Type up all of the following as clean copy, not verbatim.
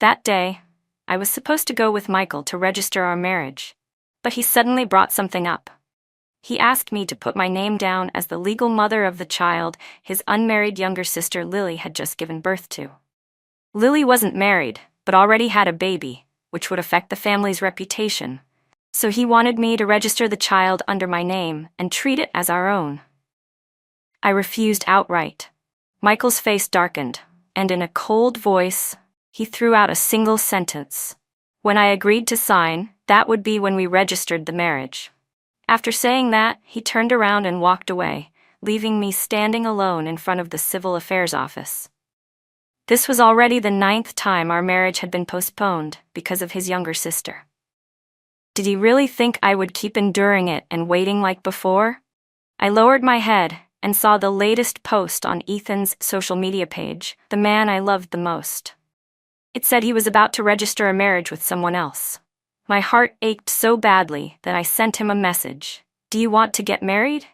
That day, I was supposed to go with Michael to register our marriage, but he suddenly brought something up. He asked me to put my name down as the legal mother of the child his unmarried younger sister Lily had just given birth to. Lily wasn't married, but already had a baby, which would affect the family's reputation, so he wanted me to register the child under my name and treat it as our own. I refused outright. Michael's face darkened, and in a cold voice, he threw out a single sentence. When I agreed to sign, that would be when we registered the marriage. After saying that, he turned around and walked away, leaving me standing alone in front of the Civil Affairs office. This was already the 9th time our marriage had been postponed because of his younger sister. Did he really think I would keep enduring it and waiting like before? I lowered my head and saw the latest post on Ethan's social media page, the man I loved the most. It said he was about to register a marriage with someone else. My heart ached so badly that I sent him a message. Do you want to get married?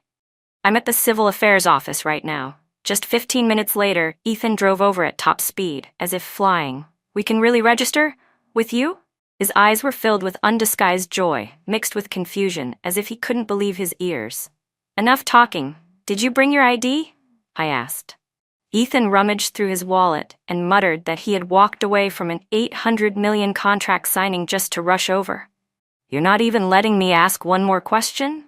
I'm at the Civil Affairs office right now. Just 15 minutes later, Ethan drove over at top speed, as if flying. We can really register? With you? His eyes were filled with undisguised joy, mixed with confusion, as if he couldn't believe his ears. Enough talking. Did you bring your ID? I asked. Ethan rummaged through his wallet and muttered that he had walked away from an $800 million contract signing just to rush over. You're not even letting me ask one more question?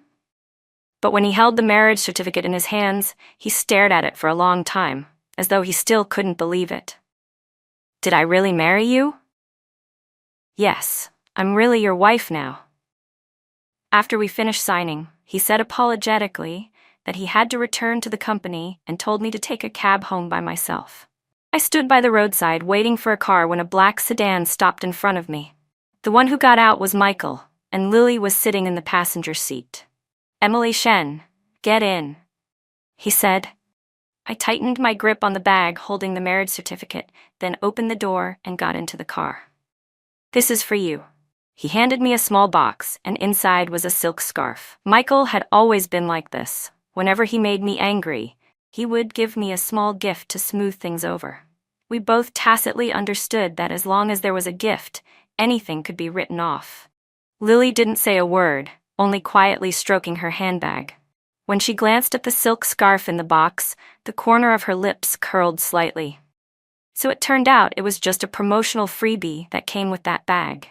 But when he held the marriage certificate in his hands, he stared at it for a long time, as though he still couldn't believe it. Did I really marry you? Yes, I'm really your wife now. After we finished signing, he said apologetically that he had to return to the company and told me to take a cab home by myself. I stood by the roadside waiting for a car when a black sedan stopped in front of me. The one who got out was Michael, and Lily was sitting in the passenger seat. Emily Shen, get in, he said. I tightened my grip on the bag holding the marriage certificate, then opened the door and got into the car. This is for you. He handed me a small box, and inside was a silk scarf. Michael had always been like this. Whenever he made me angry, he would give me a small gift to smooth things over. We both tacitly understood that as long as there was a gift, anything could be written off. Lily didn't say a word, only quietly stroking her handbag. When she glanced at the silk scarf in the box, the corner of her lips curled slightly. So it turned out it was just a promotional freebie that came with that bag.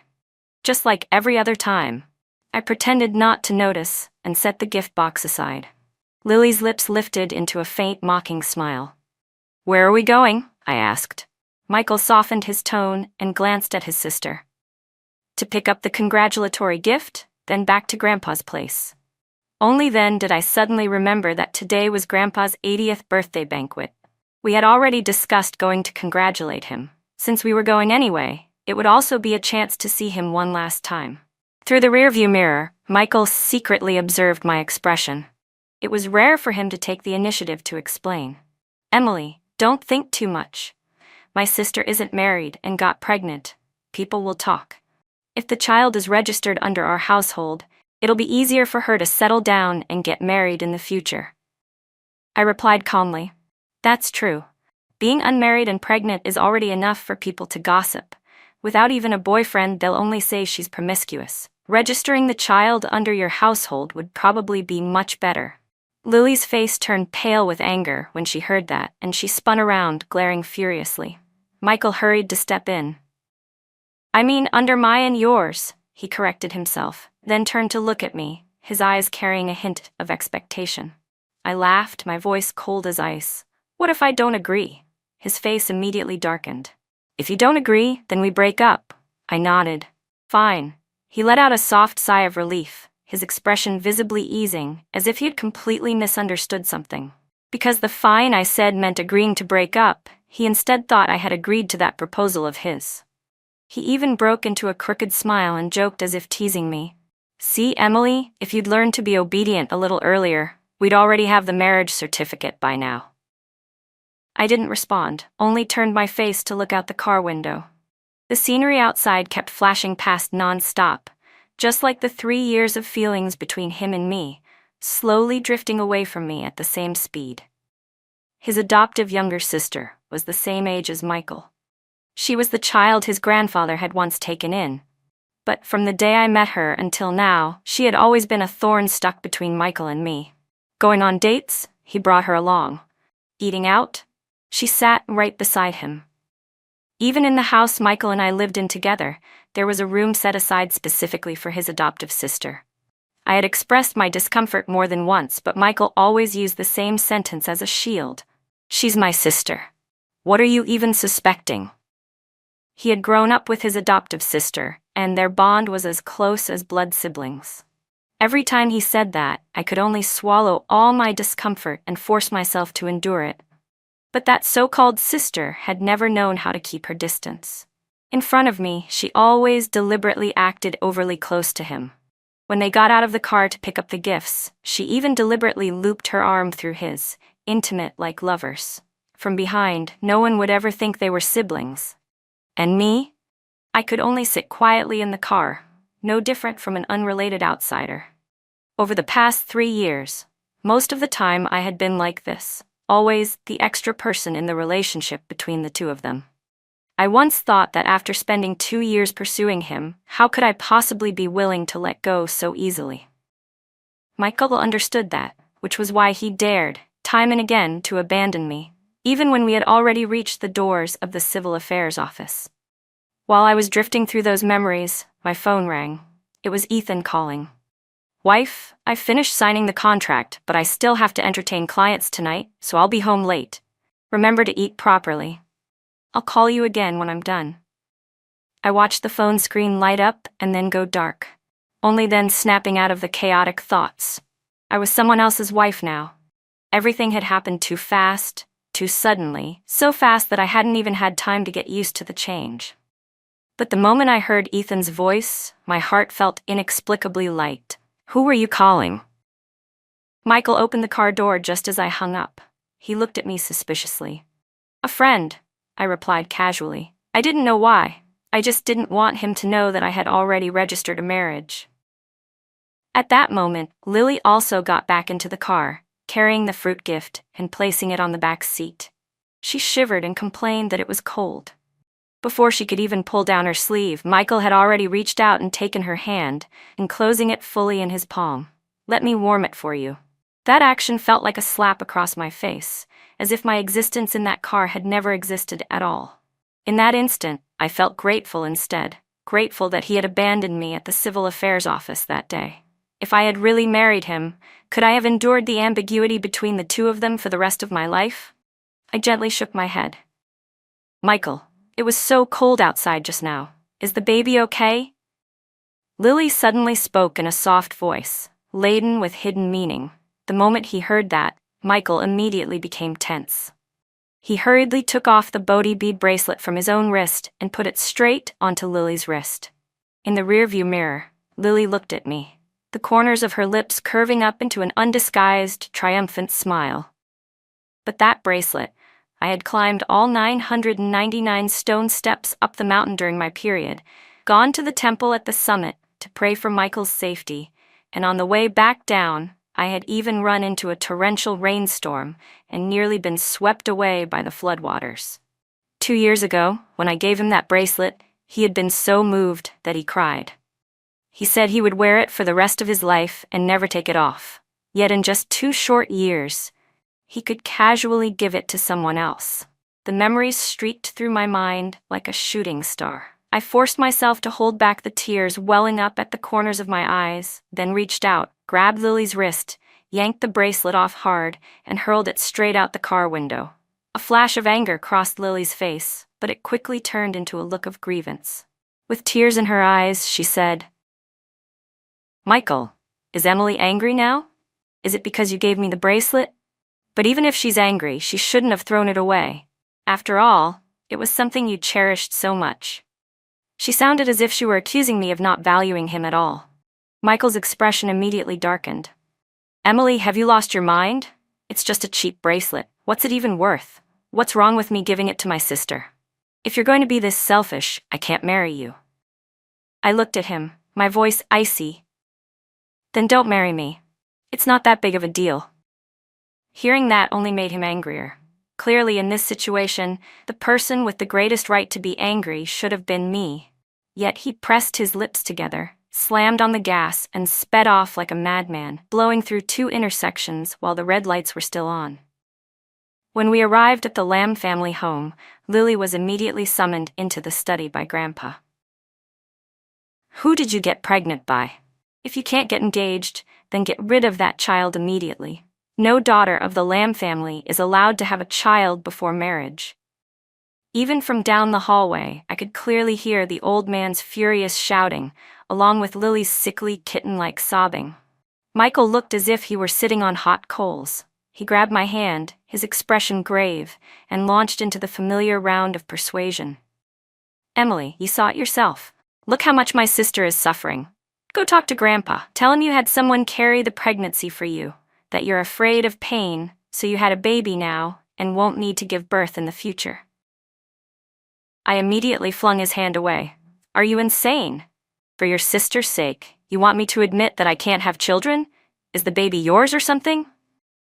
Just like every other time, I pretended not to notice and set the gift box aside. Lily's lips lifted into a faint, mocking smile. Where are we going? I asked. Michael softened his tone and glanced at his sister. To pick up the congratulatory gift, then back to Grandpa's place. Only then did I suddenly remember that today was Grandpa's 80th birthday banquet. We had already discussed going to congratulate him. Since we were going anyway, it would also be a chance to see him one last time. Through the rearview mirror, Michael secretly observed my expression. It was rare for him to take the initiative to explain. Emily, don't think too much. My sister isn't married and got pregnant. People will talk. If the child is registered under our household, it'll be easier for her to settle down and get married in the future. I replied calmly. That's true. Being unmarried and pregnant is already enough for people to gossip. Without even a boyfriend, they'll only say she's promiscuous. Registering the child under your household would probably be much better. Lily's face turned pale with anger when she heard that, and she spun around, glaring furiously. Michael hurried to step in. I mean under my and yours, he corrected himself, then turned to look at me, his eyes carrying a hint of expectation. I laughed, my voice cold as ice. What if I don't agree? His face immediately darkened. If you don't agree, then we break up. I nodded. Fine. He let out a soft sigh of relief, his expression visibly easing, as if he had completely misunderstood something. Because the fine I said meant agreeing to break up, he instead thought I had agreed to that proposal of his. He even broke into a crooked smile and joked as if teasing me. See, Emily, if you'd learned to be obedient a little earlier, we'd already have the marriage certificate by now. I didn't respond, only turned my face to look out the car window. The scenery outside kept flashing past non-stop, just like the 3 years of feelings between him and me, slowly drifting away from me at the same speed. His adoptive younger sister was the same age as Michael. She was the child his grandfather had once taken in. But from the day I met her until now, she had always been a thorn stuck between Michael and me. Going on dates, he brought her along. Eating out, she sat right beside him. Even in the house Michael and I lived in together, there was a room set aside specifically for his adoptive sister. I had expressed my discomfort more than once, but Michael always used the same sentence as a shield. "She's my sister. What are you even suspecting?" He had grown up with his adoptive sister, and their bond was as close as blood siblings. Every time he said that, I could only swallow all my discomfort and force myself to endure it. But that so-called sister had never known how to keep her distance. In front of me, she always deliberately acted overly close to him. When they got out of the car to pick up the gifts, she even deliberately looped her arm through his, intimate like lovers. From behind, no one would ever think they were siblings. And me? I could only sit quietly in the car, no different from an unrelated outsider. Over the past 3 years, most of the time I had been like this, always the extra person in the relationship between the two of them. I once thought that after spending 2 years pursuing him, how could I possibly be willing to let go so easily? Michael understood that, which was why he dared, time and again, to abandon me, even when we had already reached the doors of the civil affairs office. While I was drifting through those memories, my phone rang. It was Ethan calling. "Wife, I finished signing the contract, but I still have to entertain clients tonight, so I'll be home late. Remember to eat properly. I'll call you again when I'm done." I watched the phone screen light up and then go dark, only then snapping out of the chaotic thoughts. I was someone else's wife now. Everything had happened too fast, too suddenly, so fast that I hadn't even had time to get used to the change. But the moment I heard Ethan's voice, my heart felt inexplicably light. "Who were you calling?" Michael opened the car door just as I hung up. He looked at me suspiciously. "A friend," I replied casually. I didn't know why. I just didn't want him to know that I had already registered a marriage. At that moment, Lily also got back into the car, carrying the fruit gift and placing it on the back seat. She shivered and complained that it was cold. Before she could even pull down her sleeve, Michael had already reached out and taken her hand, enclosing it fully in his palm. "Let me warm it for you." That action felt like a slap across my face, as if my existence in that car had never existed at all. In that instant, I felt grateful instead, grateful that he had abandoned me at the civil affairs office that day. If I had really married him, could I have endured the ambiguity between the two of them for the rest of my life? I gently shook my head. "Michael, it was so cold outside just now. Is the baby okay?" Lily suddenly spoke in a soft voice, laden with hidden meaning. The moment he heard that, Michael immediately became tense. He hurriedly took off the Bodhi bead bracelet from his own wrist and put it straight onto Lily's wrist. In the rearview mirror, Lily looked at me, the corners of her lips curving up into an undisguised, triumphant smile. But that bracelet, I had climbed all 999 stone steps up the mountain during my period, gone to the temple at the summit to pray for Michael's safety, and on the way back down, I had even run into a torrential rainstorm and nearly been swept away by the floodwaters. 2 years ago, when I gave him that bracelet, he had been so moved that he cried. He said he would wear it for the rest of his life and never take it off. Yet in just 2 short years, he could casually give it to someone else. The memories streaked through my mind like a shooting star. I forced myself to hold back the tears welling up at the corners of my eyes, then reached out, grabbed Lily's wrist, yanked the bracelet off hard, and hurled it straight out the car window. A flash of anger crossed Lily's face, but it quickly turned into a look of grievance. With tears in her eyes, she said, "Michael, is Emily angry now? Is it because you gave me the bracelet? But even if she's angry, she shouldn't have thrown it away. After all, it was something you cherished so much." She sounded as if she were accusing me of not valuing him at all. Michael's expression immediately darkened. "Emily, have you lost your mind? It's just a cheap bracelet. What's it even worth? What's wrong with me giving it to my sister? If you're going to be this selfish, I can't marry you." I looked at him, my voice icy. "Then don't marry me. It's not that big of a deal." Hearing that only made him angrier. Clearly, in this situation, the person with the greatest right to be angry should have been me. Yet he pressed his lips together, slammed on the gas, and sped off like a madman, blowing through 2 intersections while the red lights were still on. When we arrived at the Lamb family home, Lily was immediately summoned into the study by Grandpa. "Who did you get pregnant by? If you can't get engaged, then get rid of that child immediately. No daughter of the Lamb family is allowed to have a child before marriage." Even from down the hallway, I could clearly hear the old man's furious shouting, along with Lily's sickly kitten-like sobbing. Michael looked as if he were sitting on hot coals. He grabbed my hand, his expression grave, and launched into the familiar round of persuasion. "Emily, you saw it yourself. Look how much my sister is suffering. Go talk to Grandpa. Tell him you had someone carry the pregnancy for you, that you're afraid of pain, so you had a baby now and won't need to give birth in the future." I immediately flung his hand away. "Are you insane? For your sister's sake, you want me to admit that I can't have children? Is the baby yours or something?"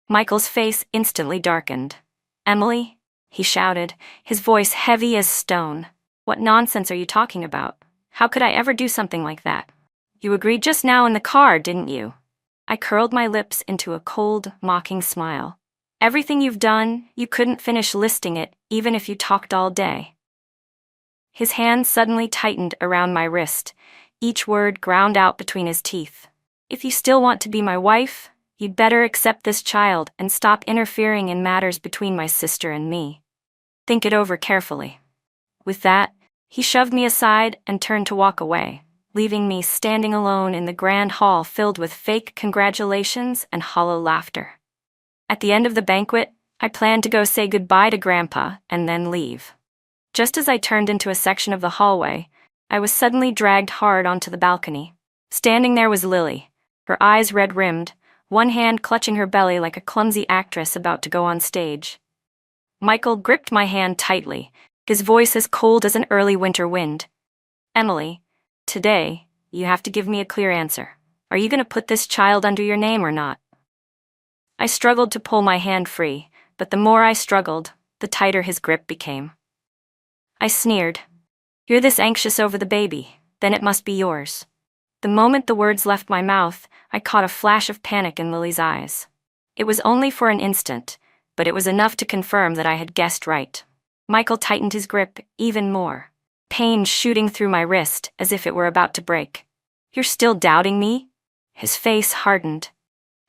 Michael's face instantly darkened. "Emily," he shouted, his voice heavy as stone. "What nonsense are you talking about? How could I ever do something like that? You agreed just now in the car, didn't you?" I curled my lips into a cold, mocking smile. "Everything you've done, you couldn't finish listing it, even if you talked all day." His hand suddenly tightened around my wrist, each word ground out between his teeth. "If you still want to be my wife, you'd better accept this child and stop interfering in matters between my sister and me. Think it over carefully." With that, he shoved me aside and turned to walk away, leaving me standing alone in the grand hall filled with fake congratulations and hollow laughter. At the end of the banquet, I planned to go say goodbye to Grandpa and then leave. Just as I turned into a section of the hallway, I was suddenly dragged hard onto the balcony. Standing there was Lily, her eyes red-rimmed, one hand clutching her belly like a clumsy actress about to go on stage. Michael gripped my hand tightly, his voice as cold as an early winter wind. "Emily, today, you have to give me a clear answer. Are you going to put this child under your name or not?" I struggled to pull my hand free, but the more I struggled, the tighter his grip became. I sneered. "You're this anxious over the baby, then it must be yours." The moment the words left my mouth, I caught a flash of panic in Lily's eyes. It was only for an instant, but it was enough to confirm that I had guessed right. Michael tightened his grip even more, pain shooting through my wrist as if it were about to break. "You're still doubting me?" His face hardened.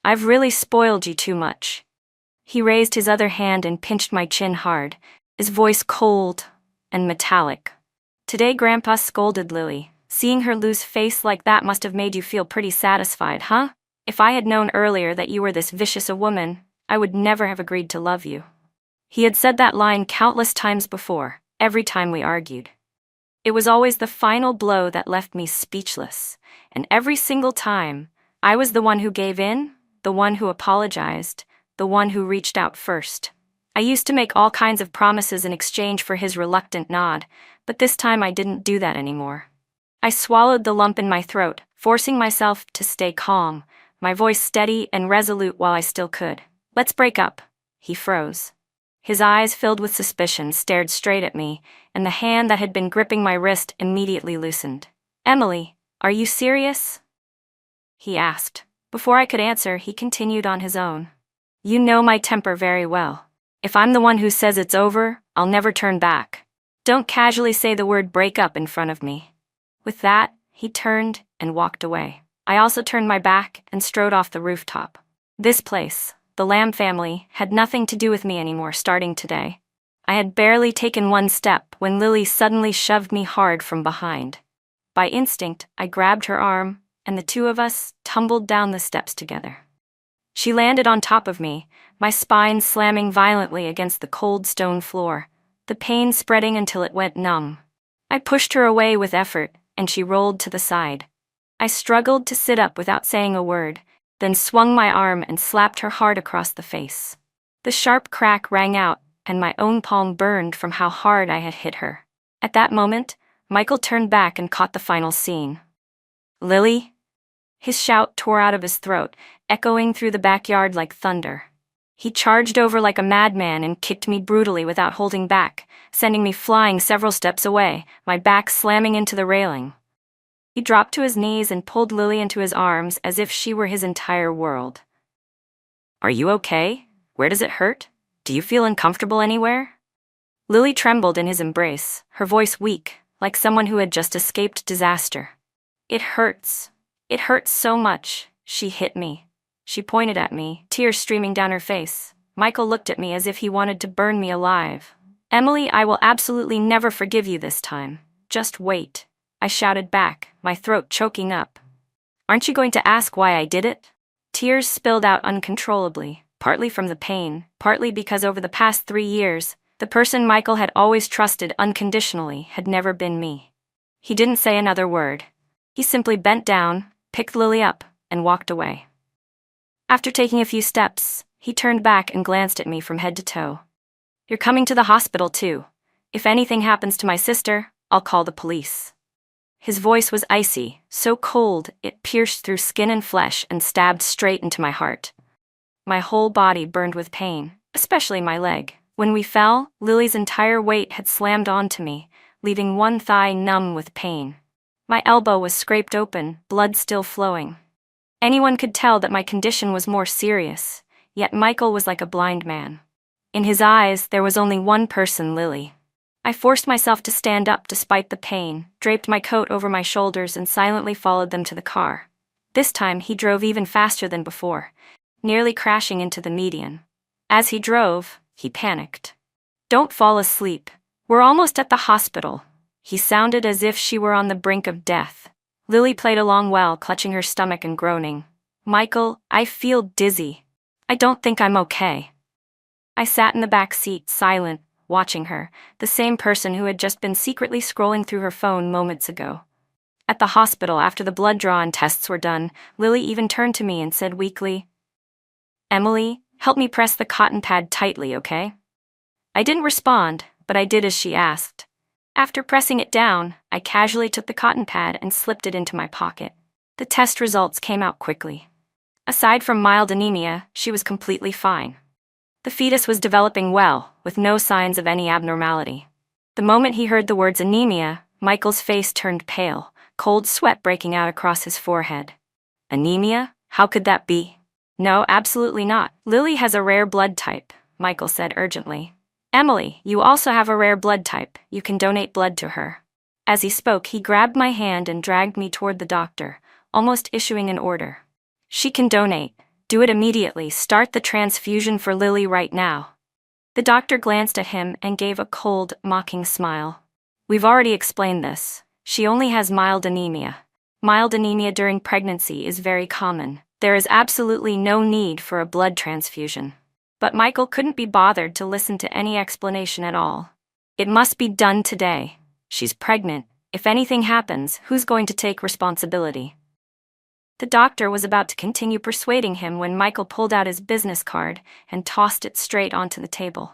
"I've really spoiled you too much." He raised his other hand and pinched my chin hard, his voice cold and metallic. "Today Grandpa scolded Lily. Seeing her lose face like that must have made you feel pretty satisfied, huh? If I had known earlier that you were this vicious a woman, I would never have agreed to love you." He had said that line countless times before, every time we argued. It was always the final blow that left me speechless, and every single time, I was the one who gave in, the one who apologized, the one who reached out first. I used to make all kinds of promises in exchange for his reluctant nod, but this time I didn't do that anymore. I swallowed the lump in my throat, forcing myself to stay calm, my voice steady and resolute while I still could. "Let's break up." He froze. His eyes, filled with suspicion, stared straight at me, and the hand that had been gripping my wrist immediately loosened. "Emily, are you serious?" he asked. Before I could answer, he continued on his own. "You know my temper very well. If I'm the one who says it's over, I'll never turn back. Don't casually say the word break up in front of me." With that, he turned and walked away. I also turned my back and strode off the rooftop. This place, the Lamb family, had nothing to do with me anymore starting today. I had barely taken one step when Lily suddenly shoved me hard from behind. By instinct, I grabbed her arm, and the two of us tumbled down the steps together. She landed on top of me, my spine slamming violently against the cold stone floor, the pain spreading until it went numb. I pushed her away with effort, and she rolled to the side. I struggled to sit up without saying a word, then swung my arm and slapped her hard across the face. The sharp crack rang out, and my own palm burned from how hard I had hit her. At that moment, Michael turned back and caught the final scene. "Lily?" His shout tore out of his throat, echoing through the backyard like thunder. He charged over like a madman and kicked me brutally without holding back, sending me flying several steps away, my back slamming into the railing. He dropped to his knees and pulled Lily into his arms as if she were his entire world. "Are you okay? Where does it hurt? Do you feel uncomfortable anywhere?" Lily trembled in his embrace, her voice weak, like someone who had just escaped disaster. "It hurts. It hurts so much." She hit me. She pointed at me, tears streaming down her face. Michael looked at me as if he wanted to burn me alive. "Emily, I will absolutely never forgive you this time. Just wait," I shouted back, my throat choking up. "Aren't you going to ask why I did it?" Tears spilled out uncontrollably, partly from the pain, partly because over the past 3 years, the person Michael had always trusted unconditionally had never been me. He didn't say another word. He simply bent down, picked Lily up, and walked away. After taking a few steps, he turned back and glanced at me from head to toe. "You're coming to the hospital too. If anything happens to my sister, I'll call the police." His voice was icy, so cold it pierced through skin and flesh and stabbed straight into my heart. My whole body burned with pain, especially my leg. When we fell, Lily's entire weight had slammed onto me, leaving one thigh numb with pain. My elbow was scraped open, blood still flowing. Anyone could tell that my condition was more serious, yet Michael was like a blind man. In his eyes, there was only one person, Lily. I forced myself to stand up despite the pain, draped my coat over my shoulders and silently followed them to the car. This time he drove even faster than before, nearly crashing into the median. As he drove, he panicked. "Don't fall asleep. We're almost at the hospital." He sounded as if she were on the brink of death. Lily played along well, clutching her stomach and groaning. "Michael, I feel dizzy. I don't think I'm okay." I sat in the back seat, silent, watching her, the same person who had just been secretly scrolling through her phone moments ago. At the hospital, after the blood draw and tests were done, Lily even turned to me and said weakly, "Emily, help me press the cotton pad tightly, okay?" I didn't respond, but I did as she asked. After pressing it down, I casually took the cotton pad and slipped it into my pocket. The test results came out quickly. Aside from mild anemia, she was completely fine. The fetus was developing well, with no signs of any abnormality. The moment he heard the words anemia, Michael's face turned pale, cold sweat breaking out across his forehead. "Anemia? How could that be?" "No, absolutely not. Lily has a rare blood type," Michael said urgently. "Emily, you also have a rare blood type. You can donate blood to her." As he spoke, he grabbed my hand and dragged me toward the doctor, almost issuing an order. "She can donate. Do it immediately. Start the transfusion for Lily right now." The doctor glanced at him and gave a cold, mocking smile. "We've already explained this. She only has mild anemia. Mild anemia during pregnancy is very common. There is absolutely no need for a blood transfusion." But Michael couldn't be bothered to listen to any explanation at all. "It must be done today. She's pregnant. If anything happens, who's going to take responsibility?" The doctor was about to continue persuading him when Michael pulled out his business card and tossed it straight onto the table.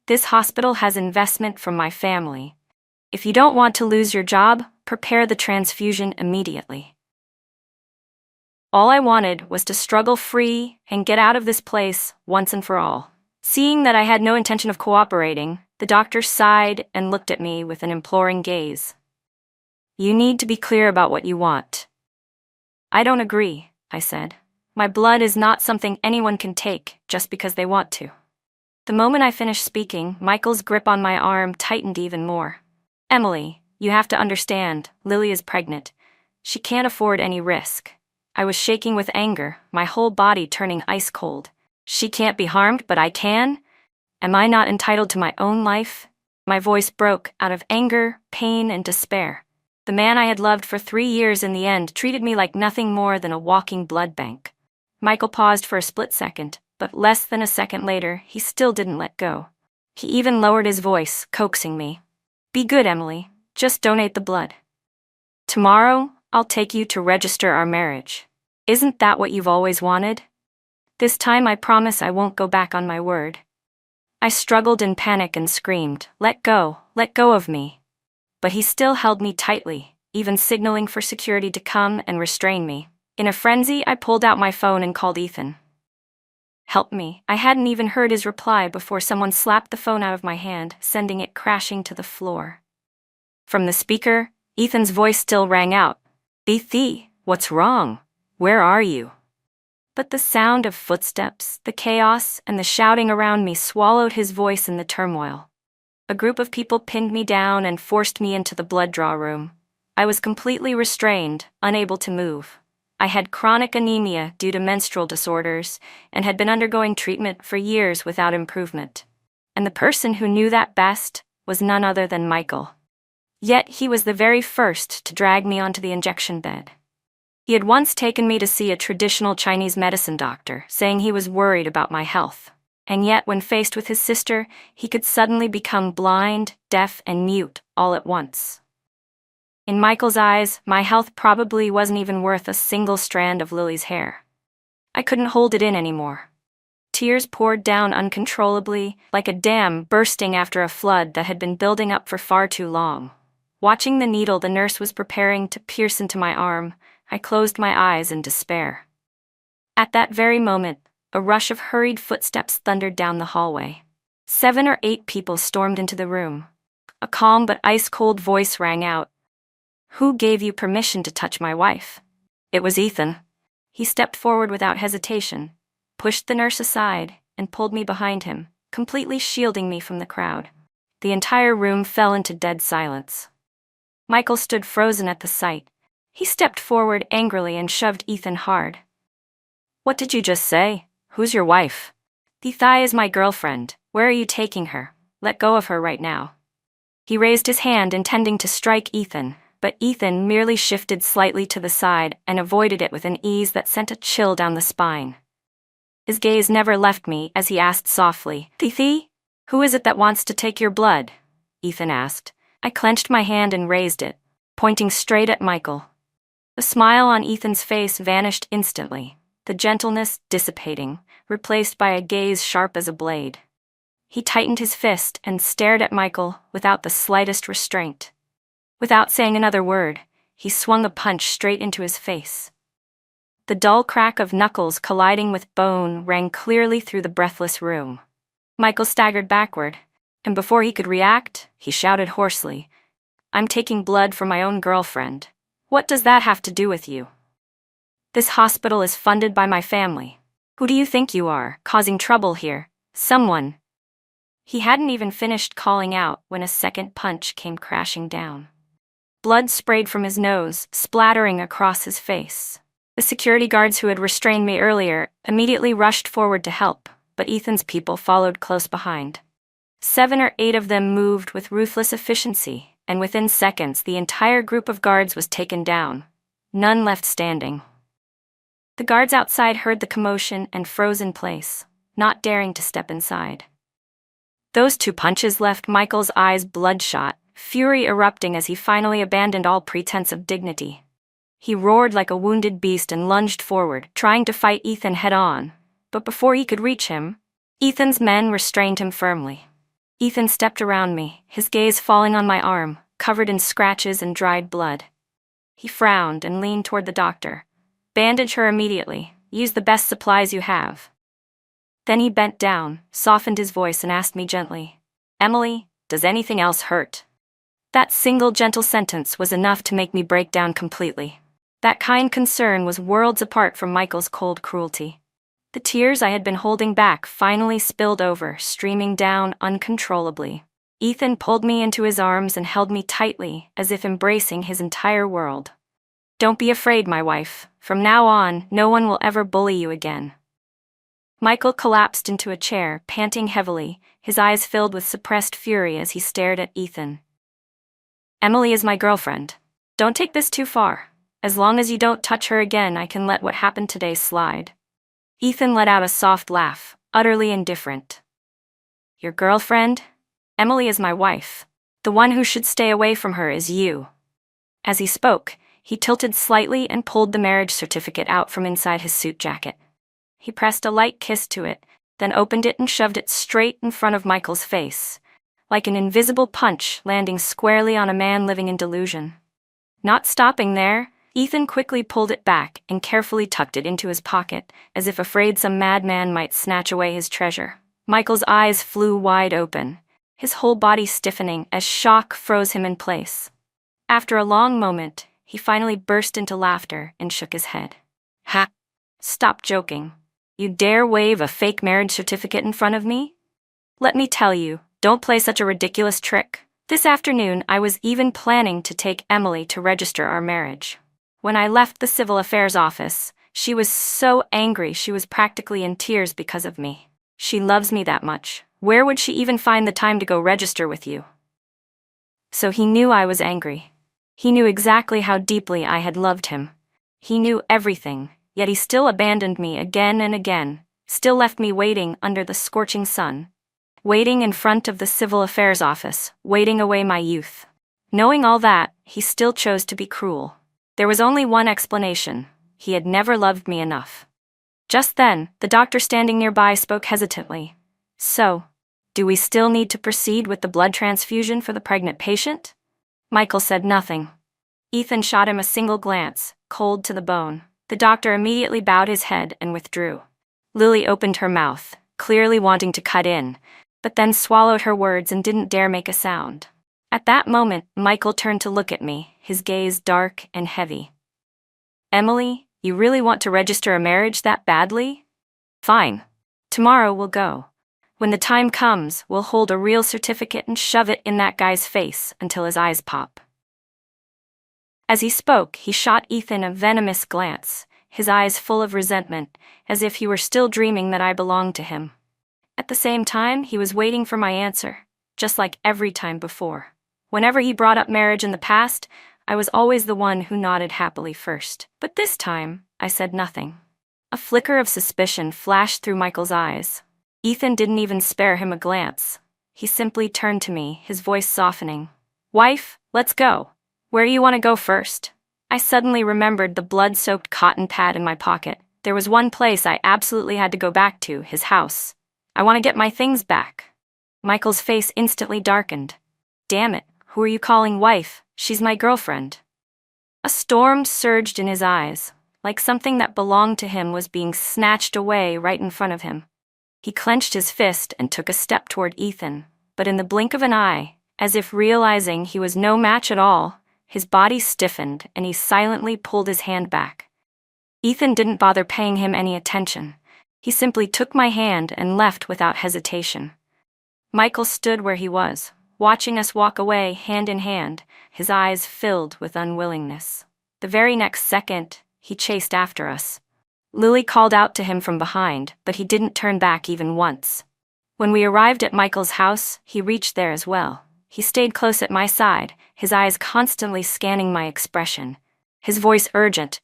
"This hospital has investment from my family. If you don't want to lose your job, prepare the transfusion immediately." All I wanted was to struggle free and get out of this place once and for all. Seeing that I had no intention of cooperating, the doctor sighed and looked at me with an imploring gaze. "You need to be clear about what you want." "I don't agree," I said. "My blood is not something anyone can take just because they want to." The moment I finished speaking, Michael's grip on my arm tightened even more. "Emily, you have to understand, Lily is pregnant. She can't afford any risk." I was shaking with anger, my whole body turning ice cold. "She can't be harmed, but I can? Am I not entitled to my own life?" My voice broke out of anger, pain, and despair. The man I had loved for 3 years in the end treated me like nothing more than a walking blood bank. Michael paused for a split second, but less than a second later, he still didn't let go. He even lowered his voice, coaxing me. "Be good, Emily. Just donate the blood. Tomorrow, I'll take you to register our marriage. Isn't that what you've always wanted?" This time I promise I won't go back on my word. I struggled in panic and screamed, let go of me." But he still held me tightly, even signaling for security to come and restrain me. In a frenzy, I pulled out my phone and called Ethan. Help me." I hadn't even heard his reply before someone slapped the phone out of my hand, sending it crashing to the floor. From the speaker, Ethan's voice still rang out. "Ethan, what's wrong? Where are you?" But the sound of footsteps, the chaos, and the shouting around me swallowed his voice in the turmoil. A group of people pinned me down and forced me into the blood draw room. I was completely restrained, unable to move. I had chronic anemia due to menstrual disorders and had been undergoing treatment for years without improvement. And the person who knew that best was none other than Michael. Yet he was the very first to drag me onto the injection bed. He had once taken me to see a traditional Chinese medicine doctor, saying he was worried about my health. And yet, when faced with his sister, he could suddenly become blind, deaf, and mute all at once. In Michael's eyes, my health probably wasn't even worth a single strand of Lily's hair. I couldn't hold it in anymore. Tears poured down uncontrollably, like a dam bursting after a flood that had been building up for far too long. Watching the needle the nurse was preparing to pierce into my arm, I closed my eyes in despair. At that very moment, a rush of hurried footsteps thundered down the hallway. 7 or 8 people stormed into the room. A calm but ice-cold voice rang out. "Who gave you permission to touch my wife?" It was Ethan. He stepped forward without hesitation, pushed the nurse aside, and pulled me behind him, completely shielding me from the crowd. The entire room fell into dead silence. Michael stood frozen at the sight. He stepped forward angrily and shoved Ethan hard. "What did you just say? Who's your wife?" "The Thai is my girlfriend. Where are you taking her? Let go of her right now." He raised his hand intending to strike Ethan, but Ethan merely shifted slightly to the side and avoided it with an ease that sent a chill down the spine. His gaze never left me as he asked softly, "Thithi, who is it that wants to take your blood?" Ethan asked. I clenched my hand and raised it, pointing straight at Michael. The smile on Ethan's face vanished instantly, the gentleness dissipating, replaced by a gaze sharp as a blade. He tightened his fist and stared at Michael without the slightest restraint. Without saying another word, he swung a punch straight into his face. The dull crack of knuckles colliding with bone rang clearly through the breathless room. Michael staggered backward, and before he could react, he shouted hoarsely, "I'm taking blood from my own girlfriend. What does that have to do with you? This hospital is funded by my family. Who do you think you are, causing trouble here? Someone." He hadn't even finished calling out when a second punch came crashing down. Blood sprayed from his nose, splattering across his face. The security guards who had restrained me earlier immediately rushed forward to help, but Ethan's people followed close behind. 7 or 8 of them moved with ruthless efficiency, and within seconds the entire group of guards was taken down. None left standing. The guards outside heard the commotion and froze in place, not daring to step inside. Those 2 punches left Michael's eyes bloodshot, fury erupting as he finally abandoned all pretense of dignity. He roared like a wounded beast and lunged forward, trying to fight Ethan head-on, but before he could reach him, Ethan's men restrained him firmly. Ethan stepped around me, his gaze falling on my arm, covered in scratches and dried blood. He frowned and leaned toward the doctor. "Bandage her immediately. Use the best supplies you have." Then he bent down, softened his voice and asked me gently, "Emily, does anything else hurt?" That single gentle sentence was enough to make me break down completely. That kind concern was worlds apart from Michael's cold cruelty. The tears I had been holding back finally spilled over, streaming down uncontrollably. Ethan pulled me into his arms and held me tightly, as if embracing his entire world. "Don't be afraid, my wife. From now on, no one will ever bully you again." Michael collapsed into a chair, panting heavily, his eyes filled with suppressed fury as he stared at Ethan. "Emily is my girlfriend. Don't take this too far. As long as you don't touch her again, I can let what happened today slide." Ethan let out a soft laugh, utterly indifferent. "Your girlfriend? Emily is my wife. The one who should stay away from her is you." As he spoke, he tilted slightly and pulled the marriage certificate out from inside his suit jacket. He pressed a light kiss to it, then opened it and shoved it straight in front of Michael's face, like an invisible punch landing squarely on a man living in delusion. Not stopping there, Ethan quickly pulled it back and carefully tucked it into his pocket, as if afraid some madman might snatch away his treasure. Michael's eyes flew wide open, his whole body stiffening as shock froze him in place. After a long moment, he finally burst into laughter and shook his head. Ha! Stop joking. You dare wave a fake marriage certificate in front of me? Let me tell you, don't play such a ridiculous trick. This afternoon, I was even planning to take Emily to register our marriage. When I left the civil affairs office, she was so angry she was practically in tears because of me. She loves me that much. Where would she even find the time to go register with you? So he knew I was angry. He knew exactly how deeply I had loved him. He knew everything, yet he still abandoned me again and again, still left me waiting under the scorching sun. Waiting in front of the civil affairs office, waiting away my youth. Knowing all that, he still chose to be cruel. There was only one explanation: he had never loved me enough. Just then, the doctor standing nearby spoke hesitantly. So, do we still need to proceed with the blood transfusion for the pregnant patient? Michael said nothing. Ethan shot him a single glance, cold to the bone. The doctor immediately bowed his head and withdrew. Lily opened her mouth, clearly wanting to cut in, but then swallowed her words and didn't dare make a sound. At that moment, Michael turned to look at me, his gaze dark and heavy. Emily, you really want to register a marriage that badly? Fine. Tomorrow we'll go. When the time comes, we'll hold a real certificate and shove it in that guy's face until his eyes pop. As he spoke, he shot Ethan a venomous glance, his eyes full of resentment, as if he were still dreaming that I belonged to him. At the same time, he was waiting for my answer, just like every time before. Whenever he brought up marriage in the past, I was always the one who nodded happily first. But this time, I said nothing. A flicker of suspicion flashed through Michael's eyes. Ethan didn't even spare him a glance. He simply turned to me, his voice softening. Wife, let's go. Where do you want to go first? I suddenly remembered the blood-soaked cotton pad in my pocket. There was one place I absolutely had to go back to, his house. I want to get my things back. Michael's face instantly darkened. Damn it, who are you calling wife? She's my girlfriend. A storm surged in his eyes, like something that belonged to him was being snatched away right in front of him. He clenched his fist and took a step toward Ethan, but in the blink of an eye, as if realizing he was no match at all, his body stiffened and he silently pulled his hand back. Ethan didn't bother paying him any attention. He simply took my hand and left without hesitation. Michael stood where he was, watching us walk away hand in hand, his eyes filled with unwillingness. The very next second, he chased after us. Lily called out to him from behind, but he didn't turn back even once. When we arrived at Michael's house, he reached there as well. He stayed close at my side, his eyes constantly scanning my expression. His voice urgent.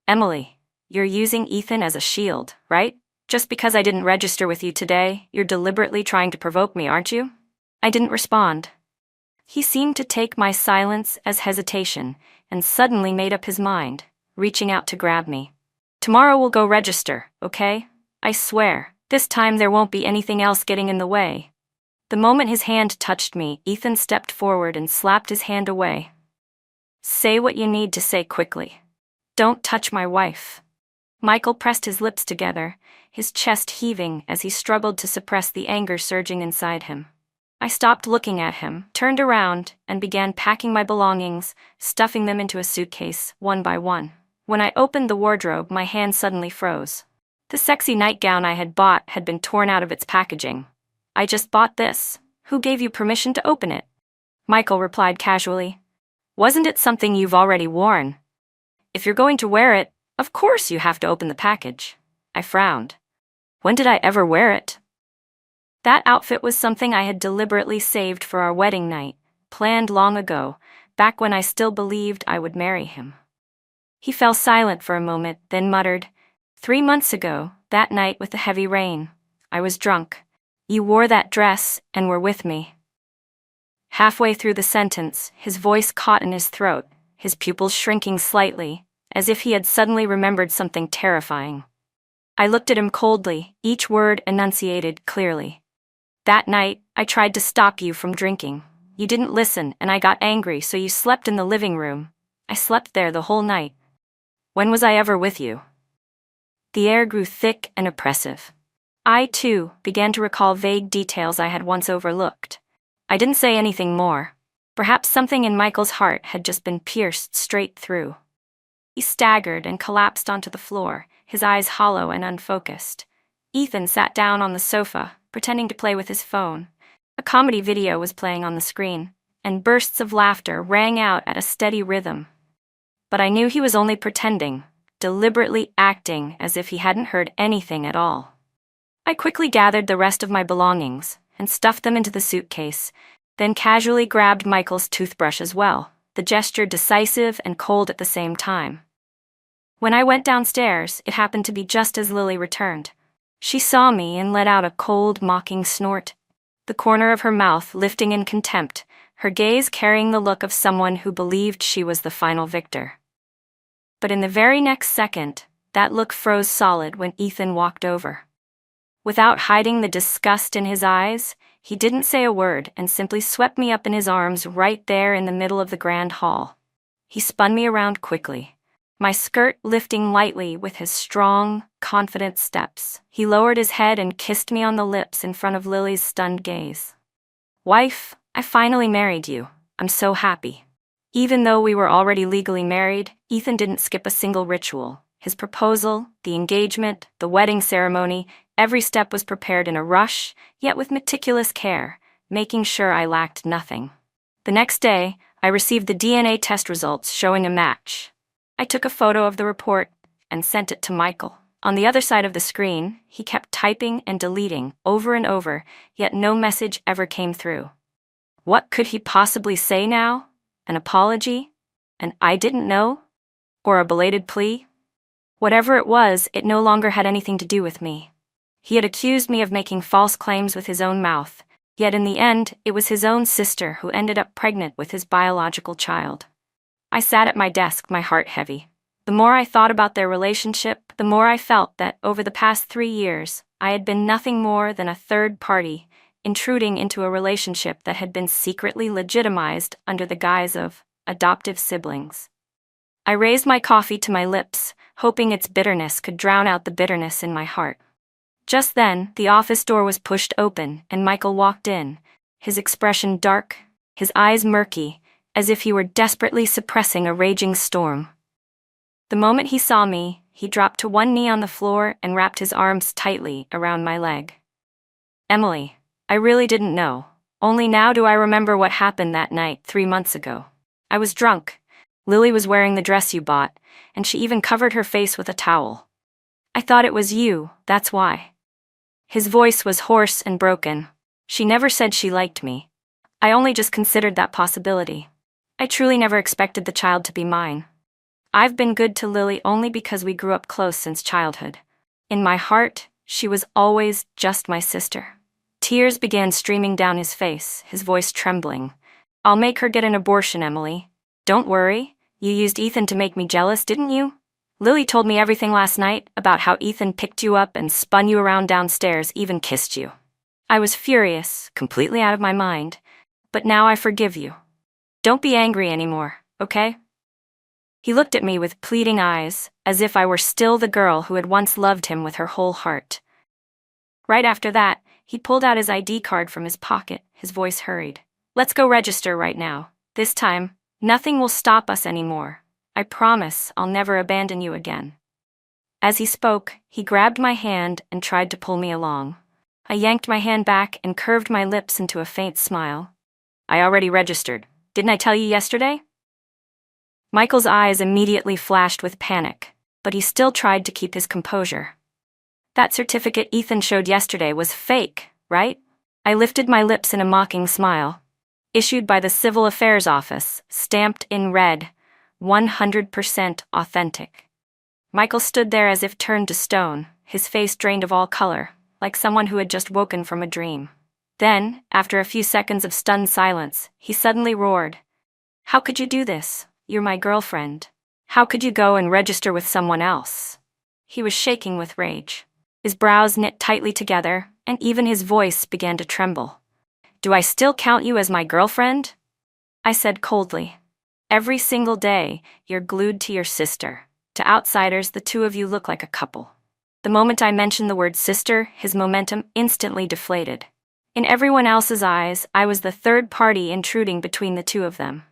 Emily, you're using Ethan as a shield, right? Just because I didn't register with you today, you're deliberately trying to provoke me, aren't you? I didn't respond. He seemed to take my silence as hesitation, and suddenly made up his mind, reaching out to grab me. Tomorrow we'll go register, okay? I swear, this time there won't be anything else getting in the way. The moment his hand touched me, Ethan stepped forward and slapped his hand away. Say what you need to say quickly. Don't touch my wife. Michael pressed his lips together, his chest heaving as he struggled to suppress the anger surging inside him. I stopped looking at him, turned around, and began packing my belongings, stuffing them into a suitcase, one by one. When I opened the wardrobe, my hand suddenly froze. The sexy nightgown I had bought had been torn out of its packaging. I just bought this. Who gave you permission to open it? Michael replied casually. Wasn't it something you've already worn? If you're going to wear it, of course you have to open the package. I frowned. When did I ever wear it? That outfit was something I had deliberately saved for our wedding night, planned long ago, back when I still believed I would marry him. He fell silent for a moment, then muttered, 3 months ago, that night with the heavy rain. I was drunk. You wore that dress and were with me. Halfway through the sentence, his voice caught in his throat, his pupils shrinking slightly, as if he had suddenly remembered something terrifying. I looked at him coldly, each word enunciated clearly. That night, I tried to stop you from drinking. You didn't listen, and I got angry, so you slept in the living room. I slept there the whole night. When was I ever with you? The air grew thick and oppressive. I, too, began to recall vague details I had once overlooked. I didn't say anything more. Perhaps something in Michael's heart had just been pierced straight through. He staggered and collapsed onto the floor, his eyes hollow and unfocused. Ethan sat down on the sofa, pretending to play with his phone. A comedy video was playing on the screen, and bursts of laughter rang out at a steady rhythm. But I knew he was only pretending, deliberately acting as if he hadn't heard anything at all. I quickly gathered the rest of my belongings and stuffed them into the suitcase, then casually grabbed Michael's toothbrush as well, the gesture decisive and cold at the same time. When I went downstairs, it happened to be just as Lily returned. She saw me and let out a cold, mocking snort, the corner of her mouth lifting in contempt, her gaze carrying the look of someone who believed she was the final victor. But in the very next second, that look froze solid when Ethan walked over. Without hiding the disgust in his eyes, he didn't say a word and simply swept me up in his arms right there in the middle of the grand hall. He spun me around quickly, my skirt lifting lightly with his strong, confident steps. He lowered his head and kissed me on the lips in front of Lily's stunned gaze. "Wife, I finally married you. I'm so happy." Even though we were already legally married, Ethan didn't skip a single ritual. His proposal, the engagement, the wedding ceremony, every step was prepared in a rush, yet with meticulous care, making sure I lacked nothing. The next day, I received the DNA test results showing a match. I took a photo of the report and sent it to Michael. On the other side of the screen, he kept typing and deleting over and over, yet no message ever came through. What could he possibly say now? An apology? An "I didn't know"? Or a belated plea? Whatever it was, it no longer had anything to do with me. He had accused me of making false claims with his own mouth, yet in the end, it was his own sister who ended up pregnant with his biological child. I sat at my desk, my heart heavy. The more I thought about their relationship, the more I felt that over the past 3 years, I had been nothing more than a third party, intruding into a relationship that had been secretly legitimized under the guise of adoptive siblings. I raised my coffee to my lips, hoping its bitterness could drown out the bitterness in my heart. Just then, the office door was pushed open and Michael walked in, his expression dark, his eyes murky, as if he were desperately suppressing a raging storm. The moment he saw me, he dropped to one knee on the floor and wrapped his arms tightly around my leg. "Emily, I really didn't know. Only now do I remember what happened that night 3 months ago. I was drunk. Lily was wearing the dress you bought, and she even covered her face with a towel. I thought it was you, that's why." His voice was hoarse and broken. "She never said she liked me. I only just considered that possibility. I truly never expected the child to be mine. I've been good to Lily only because we grew up close since childhood. In my heart, she was always just my sister." Tears began streaming down his face, his voice trembling. "I'll make her get an abortion, Emily. Don't worry, you used Ethan to make me jealous, didn't you? Lily told me everything last night about how Ethan picked you up and spun you around downstairs, even kissed you. I was furious, completely out of my mind, but now I forgive you. Don't be angry anymore, okay?" He looked at me with pleading eyes, as if I were still the girl who had once loved him with her whole heart. Right after that, he pulled out his ID card from his pocket, his voice hurried. "Let's go register right now. This time, nothing will stop us anymore. I promise I'll never abandon you again." As he spoke, he grabbed my hand and tried to pull me along. I yanked my hand back and curved my lips into a faint smile. "I already registered. Didn't I tell you yesterday?" Michael's eyes immediately flashed with panic, but he still tried to keep his composure. "That certificate Ethan showed yesterday was fake, right?" I lifted my lips in a mocking smile. "Issued by the Civil Affairs Office, stamped in red, 100% authentic." Michael stood there as if turned to stone, his face drained of all color, like someone who had just woken from a dream. Then, after a few seconds of stunned silence, he suddenly roared, "How could you do this? You're my girlfriend. How could you go and register with someone else?" He was shaking with rage. His brows knit tightly together, and even his voice began to tremble. "Do I still count you as my girlfriend?" I said coldly. "Every single day, you're glued to your sister. To outsiders, the two of you look like a couple. The moment I mentioned the word sister, his momentum instantly deflated. In everyone else's eyes, I was the third party intruding between the two of them.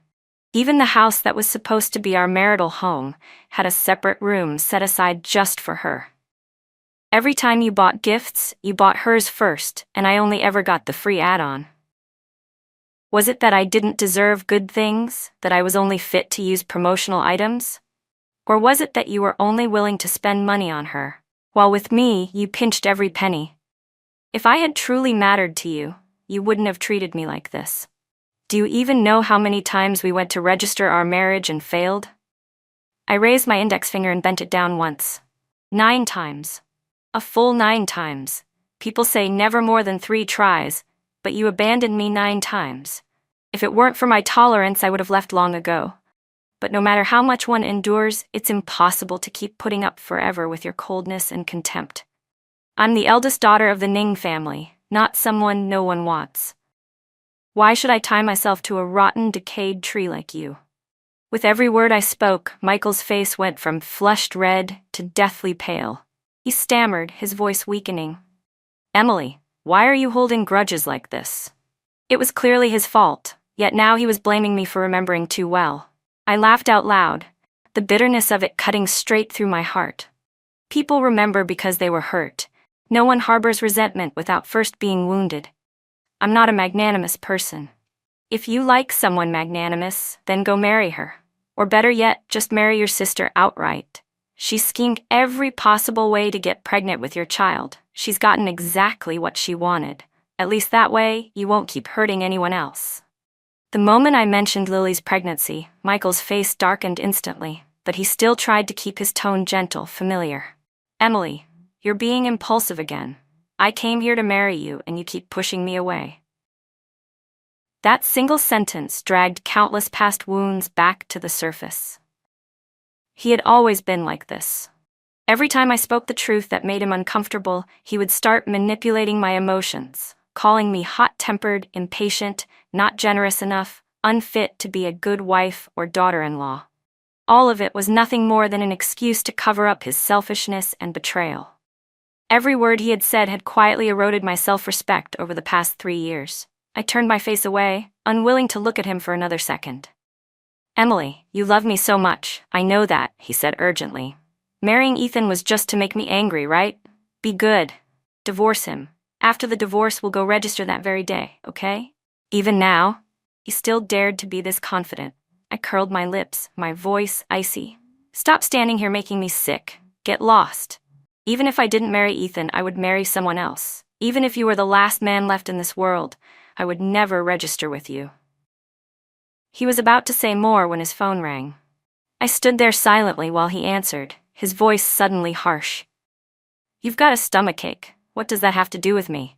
Even the house that was supposed to be our marital home had a separate room set aside just for her. Every time you bought gifts, you bought hers first, and I only ever got the free add-on. Was it that I didn't deserve good things, that I was only fit to use promotional items? Or was it that you were only willing to spend money on her, while with me, you pinched every penny? If I had truly mattered to you, you wouldn't have treated me like this. Do you even know how many times we went to register our marriage and failed? I raised my index finger and bent it down once. 9 times. A full 9 times. People say never more than 3 tries, but you abandoned me 9 times. If it weren't for my tolerance, I would have left long ago. But no matter how much one endures, it's impossible to keep putting up forever with your coldness and contempt. I'm the eldest daughter of the Ning family, not someone no one wants. Why should I tie myself to a rotten, decayed tree like you? With every word I spoke, Michael's face went from flushed red to deathly pale. He stammered, his voice weakening. Emily, why are you holding grudges like this? It was clearly his fault, yet now he was blaming me for remembering too well. I laughed out loud, the bitterness of it cutting straight through my heart. People remember because they were hurt. No one harbors resentment without first being wounded. I'm not a magnanimous person. If you like someone magnanimous, then go marry her. Or better yet, just marry your sister outright. She schemed every possible way to get pregnant with your child. She's gotten exactly what she wanted. At least that way, you won't keep hurting anyone else. The moment I mentioned Lily's pregnancy, Michael's face darkened instantly, but he still tried to keep his tone gentle, familiar. Emily, you're being impulsive again. I came here to marry you, and you keep pushing me away. That single sentence dragged countless past wounds back to the surface. He had always been like this. Every time I spoke the truth that made him uncomfortable, he would start manipulating my emotions, calling me hot-tempered, impatient, not generous enough, unfit to be a good wife or daughter-in-law. All of it was nothing more than an excuse to cover up his selfishness and betrayal. Every word he had said had quietly eroded my self-respect over the past 3 years. I turned my face away, unwilling to look at him for another second. Emily, you love me so much, I know that, he said urgently. Marrying Ethan was just to make me angry, right? Be good. Divorce him. After the divorce, we'll go register that very day, okay? Even now, he still dared to be this confident. I curled my lips, my voice icy. Stop standing here making me sick. Get lost. Even if I didn't marry Ethan, I would marry someone else. Even if you were the last man left in this world, I would never register with you. He was about to say more when his phone rang. I stood there silently while he answered, his voice suddenly harsh. You've got a stomachache. What does that have to do with me?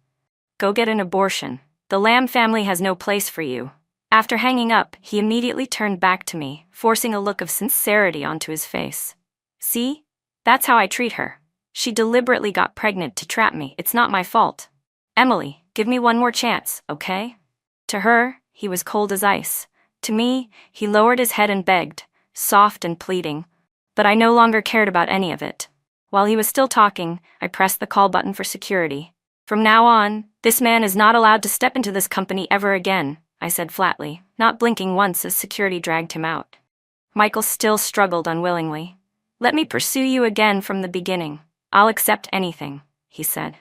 Go get an abortion. The Lamb family has no place for you. After hanging up, he immediately turned back to me, forcing a look of sincerity onto his face. See? That's how I treat her. She deliberately got pregnant to trap me. It's not my fault. Emily, give me one more chance, okay? To her, he was cold as ice. To me, he lowered his head and begged, soft and pleading. But I no longer cared about any of it. While he was still talking, I pressed the call button for security. From now on, this man is not allowed to step into this company ever again, I said flatly, not blinking once as security dragged him out. Michael still struggled unwillingly. Let me pursue you again from the beginning. I'll accept anything, he said.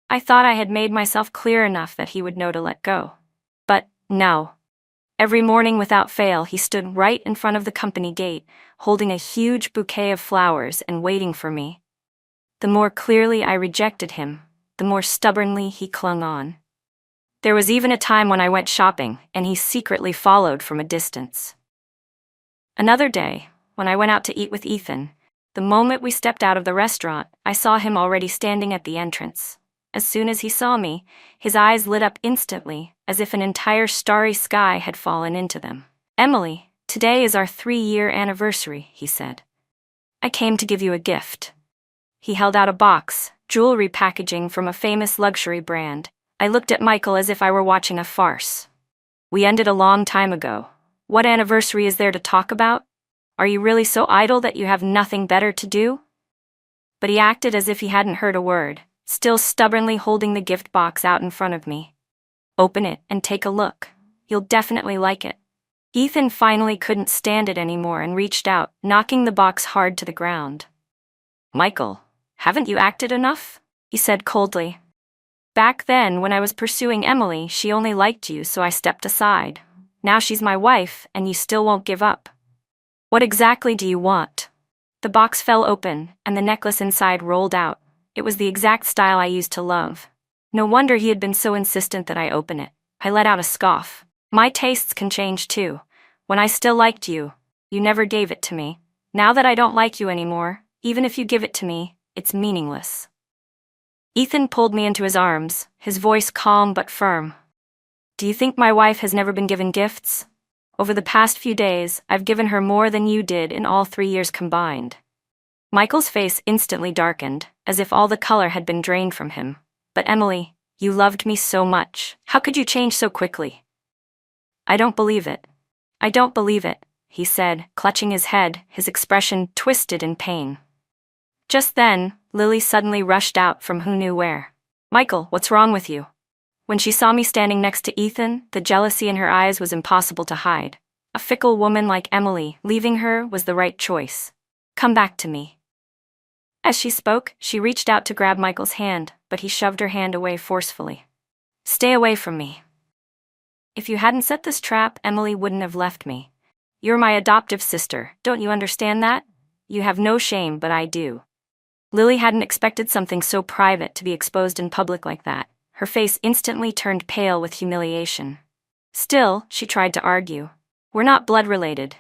I thought I had made myself clear enough that he would know to let go. But no. Every morning without fail, he stood right in front of the company gate, holding a huge bouquet of flowers and waiting for me. The more clearly I rejected him, the more stubbornly he clung on. There was even a time when I went shopping, and he secretly followed from a distance. Another day, when I went out to eat with Ethan, the moment we stepped out of the restaurant, I saw him already standing at the entrance. As soon as he saw me, his eyes lit up instantly, as if an entire starry sky had fallen into them. Emily, today is our 3-year anniversary, he said. I came to give you a gift. He held out a box, jewelry packaging from a famous luxury brand. I looked at Michael as if I were watching a farce. We ended a long time ago. What anniversary is there to talk about? Are you really so idle that you have nothing better to do? But he acted as if he hadn't heard a word, still stubbornly holding the gift box out in front of me. Open it and take a look. You'll definitely like it. Ethan finally couldn't stand it anymore and reached out, knocking the box hard to the ground. Michael, haven't you acted enough? He said coldly. Back then, when I was pursuing Emily, she only liked you, so I stepped aside. Now she's my wife, and you still won't give up. What exactly do you want? The box fell open, and the necklace inside rolled out. It was the exact style I used to love. No wonder he had been so insistent that I open it. I let out a scoff. My tastes can change too. When I still liked you, you never gave it to me. Now that I don't like you anymore, even if you give it to me, it's meaningless. Ethan pulled me into his arms, his voice calm but firm. Do you think my wife has never been given gifts? Over the past few days, I've given her more than you did in all 3 years combined. Michael's face instantly darkened, as if all the color had been drained from him. But Emily, you loved me so much. How could you change so quickly? I don't believe it. I don't believe it, he said, clutching his head, his expression twisted in pain. Just then, Lily suddenly rushed out from who knew where. Michael, what's wrong with you? When she saw me standing next to Ethan, the jealousy in her eyes was impossible to hide. A fickle woman like Emily, leaving her was the right choice. Come back to me. As she spoke, she reached out to grab Michael's hand, but he shoved her hand away forcefully. Stay away from me. If you hadn't set this trap, Emily wouldn't have left me. You're my adoptive sister, don't you understand that? You have no shame, but I do. Lily hadn't expected something so private to be exposed in public like that. Her face instantly turned pale with humiliation. Still, she tried to argue. We're not blood-related.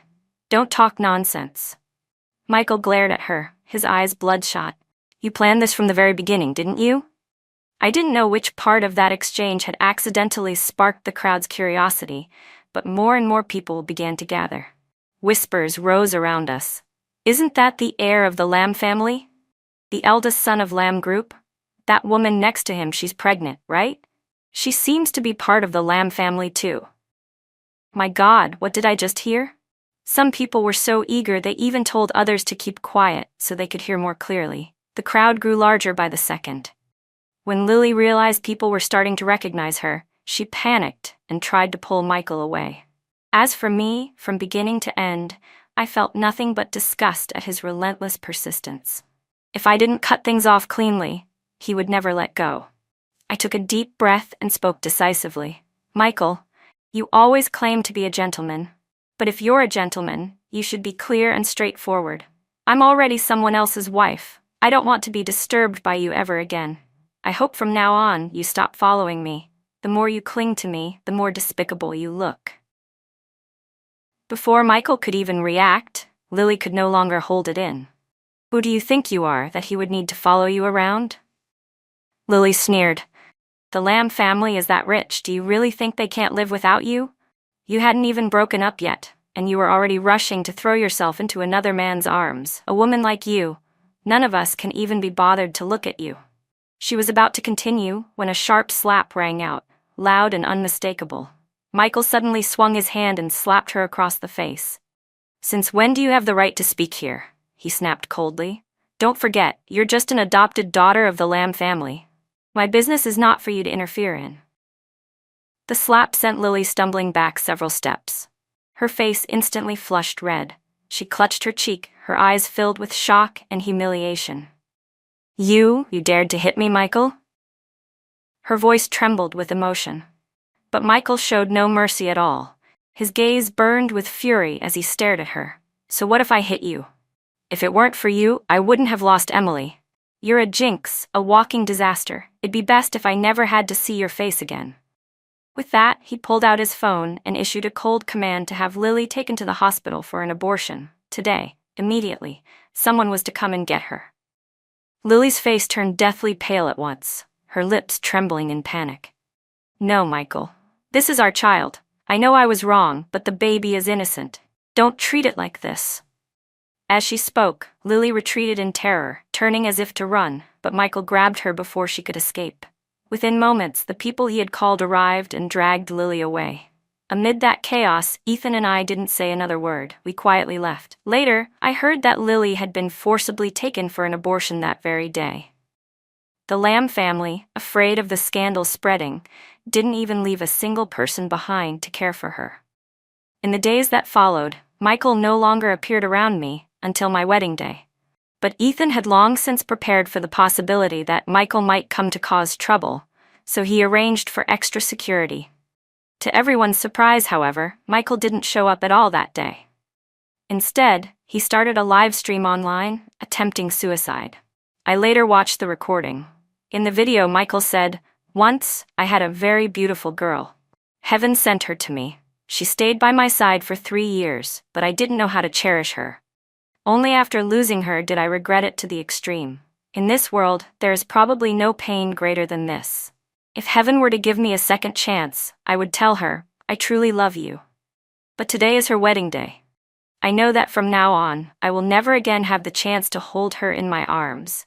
Don't talk nonsense. Michael glared at her, his eyes bloodshot. You planned this from the very beginning, didn't you? I didn't know which part of that exchange had accidentally sparked the crowd's curiosity, but more and more people began to gather. Whispers rose around us. Isn't that the heir of the Lamb family? The eldest son of Lamb Group? That woman next to him, she's pregnant, right? She seems to be part of the Lamb family too. My God, what did I just hear? Some people were so eager they even told others to keep quiet so they could hear more clearly. The crowd grew larger by the second. When Lily realized people were starting to recognize her, she panicked and tried to pull Michael away. As for me, from beginning to end, I felt nothing but disgust at his relentless persistence. If I didn't cut things off cleanly, he would never let go. I took a deep breath and spoke decisively. Michael, you always claim to be a gentleman. But if you're a gentleman, you should be clear and straightforward. I'm already someone else's wife. I don't want to be disturbed by you ever again. I hope from now on you stop following me. The more you cling to me, the more despicable you look. Before Michael could even react, Lily could no longer hold it in. Who do you think you are that he would need to follow you around? Lily sneered. The Lamb family is that rich. Do you really think they can't live without you? You hadn't even broken up yet, and you were already rushing to throw yourself into another man's arms. A woman like you, none of us can even be bothered to look at you. She was about to continue when a sharp slap rang out, loud and unmistakable. Michael suddenly swung his hand and slapped her across the face. Since when do you have the right to speak here? He snapped coldly. Don't forget, you're just an adopted daughter of the Lamb family. My business is not for you to interfere in. The slap sent Lily stumbling back several steps. Her face instantly flushed red. She clutched her cheek, her eyes filled with shock and humiliation. You dared to hit me, Michael? Her voice trembled with emotion. But Michael showed no mercy at all. His gaze burned with fury as he stared at her. So what if I hit you? If it weren't for you, I wouldn't have lost Emily. You're a jinx, a walking disaster. It'd be best if I never had to see your face again. With that, he pulled out his phone and issued a cold command to have Lily taken to the hospital for an abortion. Today, immediately, someone was to come and get her. Lily's face turned deathly pale at once, her lips trembling in panic. No, Michael. This is our child. I know I was wrong, but the baby is innocent. Don't treat it like this. As she spoke, Lily retreated in terror, turning as if to run, but Michael grabbed her before she could escape. Within moments, the people he had called arrived and dragged Lily away. Amid that chaos, Ethan and I didn't say another word. We quietly left. Later, I heard that Lily had been forcibly taken for an abortion that very day. The Lamb family, afraid of the scandal spreading, didn't even leave a single person behind to care for her. In the days that followed, Michael no longer appeared around me until my wedding day. But Ethan had long since prepared for the possibility that Michael might come to cause trouble, so he arranged for extra security. To everyone's surprise, however, Michael didn't show up at all that day. Instead, he started a live stream online, attempting suicide. I later watched the recording. In the video, Michael said, "Once, I had a very beautiful girl. Heaven sent her to me. She stayed by my side for 3 years, but I didn't know how to cherish her. Only after losing her did I regret it to the extreme. In this world, there is probably no pain greater than this. If heaven were to give me a second chance, I would tell her, 'I truly love you.' But today is her wedding day. I know that from now on, I will never again have the chance to hold her in my arms.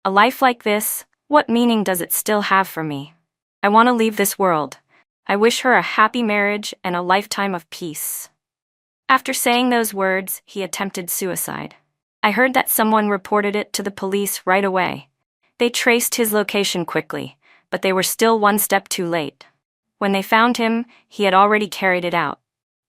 A life like this, what meaning does it still have for me? I want to leave this world. I wish her a happy marriage and a lifetime of peace." After saying those words, he attempted suicide. I heard that someone reported it to the police right away. They traced his location quickly, but they were still one step too late. When they found him, he had already carried it out.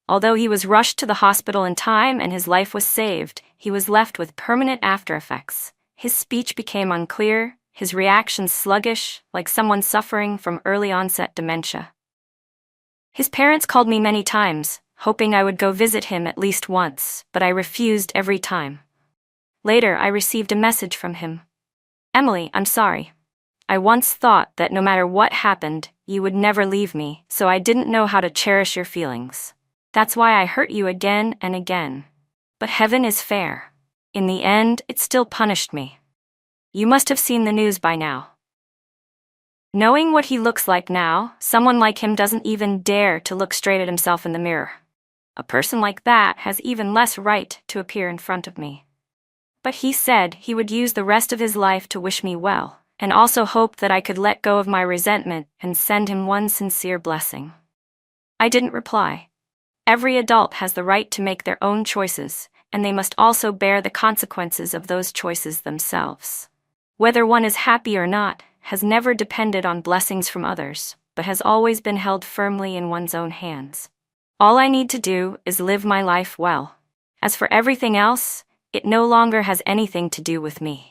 Although he was rushed to the hospital in time and his life was saved, he was left with permanent aftereffects. His speech became unclear, his reactions sluggish, like someone suffering from early-onset dementia. His parents called me many times, hoping I would go visit him at least once, but I refused every time. Later, I received a message from him. "Emily, I'm sorry. I once thought that no matter what happened, you would never leave me, so I didn't know how to cherish your feelings. That's why I hurt you again and again. But heaven is fair. In the end, it still punished me. You must have seen the news by now." Knowing what he looks like now, someone like him doesn't even dare to look straight at himself in the mirror. A person like that has even less right to appear in front of me. But he said he would use the rest of his life to wish me well, and also hoped that I could let go of my resentment and send him one sincere blessing. I didn't reply. Every adult has the right to make their own choices, and they must also bear the consequences of those choices themselves. Whether one is happy or not has never depended on blessings from others, but has always been held firmly in one's own hands. All I need to do is live my life well. As for everything else, it no longer has anything to do with me.